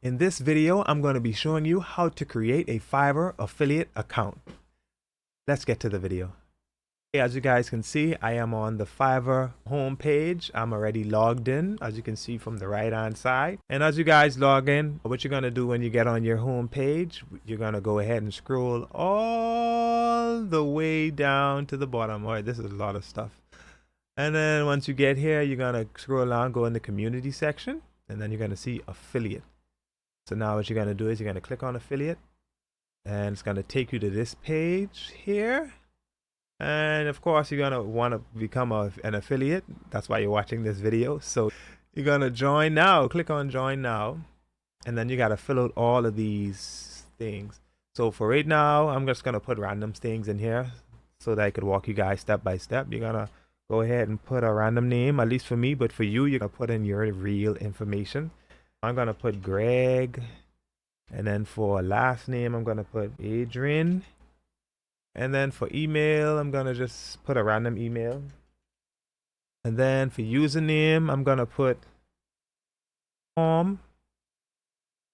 In this video, I'm going to be showing you how to create a Fiverr affiliate account. Let's get to the video. As you guys can see, I am on the Fiverr homepage. I'm already logged in, as you can see from the right hand side. And as you guys log in, what you're going to do when you get on your homepage, you're going to go ahead and scroll all the way down to the bottom. All right, this is a lot of stuff. And then once you get here, you're going to scroll down, go in the community section, and then you're going to see affiliate. So now what you're going to do is you're going to click on affiliate, and it's going to take you to this page here. And of course, you're going to want to become an affiliate. That's why you're watching this video. So you're going to join now. Click on join now. And then you got to fill out all of these things. So for right now, I'm just going to put random things in here so that I could walk you guys step by step. You're going to go ahead and put a random name, at least for me, but for you, you're going to put in your real information. I'm going to put Greg. And then for last name, I'm going to put Adrian. And then for email, I'm going to just put a random email. And then for username, I'm going to put Tom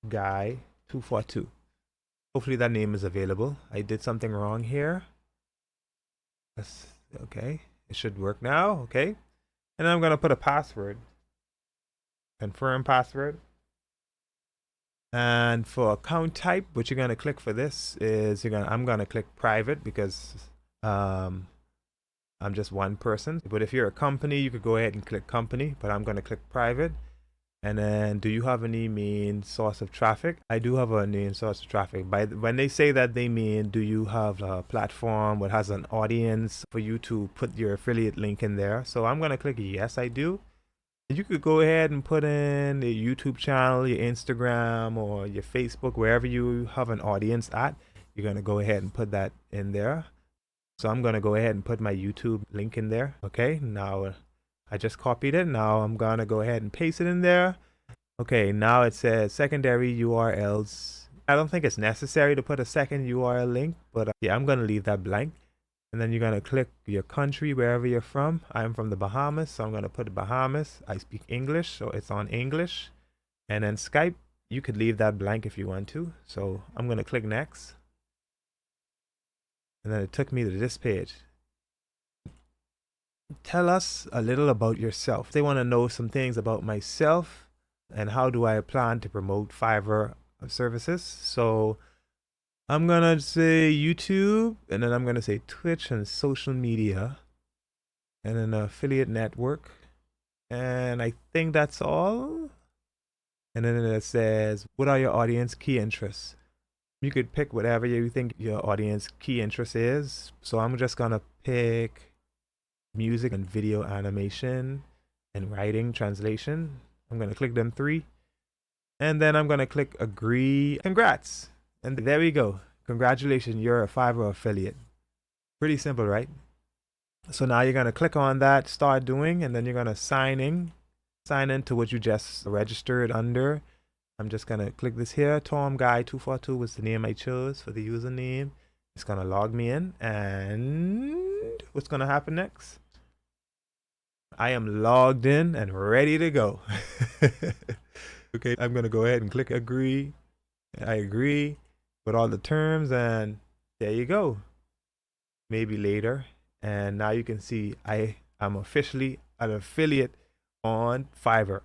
Guy 242. Hopefully that name is available. I did something wrong here. That's okay. It should work now. Okay. And then I'm going to put a password. Confirm password. And for account type, what you're going to click for this is I'm going to click private because I'm just one person. But if you're a company, you could go ahead and click company, but I'm going to click private. And then, do you have any main source of traffic? I do have a main source of traffic. When they say that, they mean, do you have a platform that has an audience for you to put your affiliate link in there? So I'm going to click yes, I do. You could go ahead and put in a YouTube channel, your Instagram, or your Facebook, wherever you have an audience at. You're going to go ahead and put that in there. So I'm going to go ahead and put my YouTube link in there. Okay, now I just copied it. Now I'm going to go ahead and paste it in there. Okay, now it says secondary URLs. I don't think it's necessary to put a second URL link, but yeah, I'm going to leave that blank. And then you're going to click your country, wherever you're from. I'm from the Bahamas, so I'm going to put Bahamas. I speak English, so it's on English. And then Skype, you could leave that blank if you want to. So I'm going to click next. And then it took me to this page. Tell us a little about yourself. They want to know some things about myself and how do I plan to promote Fiverr services. So I'm going to say YouTube, and then I'm going to say Twitch and social media, and an affiliate network. And I think that's all. And then it says, what are your audience key interests? You could pick whatever you think your audience key interest is. So I'm just going to pick music and video animation and writing translation. I'm going to click them three. And then I'm going to click agree. Congrats. And there we go. Congratulations, you're a Fiverr affiliate. Pretty simple, right? So now you're going to click on that, start doing, and then you're going to sign in to what you just registered under. I'm just going to click this here. Tom Guy 242 was the name I chose for the username. It's going to log me in. And what's going to happen next? I am logged in and ready to go. Okay, I'm going to go ahead and click agree. I agree with all the terms, and there you go. Maybe later. And now you can see I am officially an affiliate on Fiverr.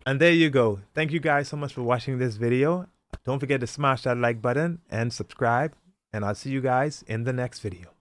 And there you go. Thank you guys so much for watching this video. Don't forget to smash that like button and subscribe, and I'll see you guys in the next video.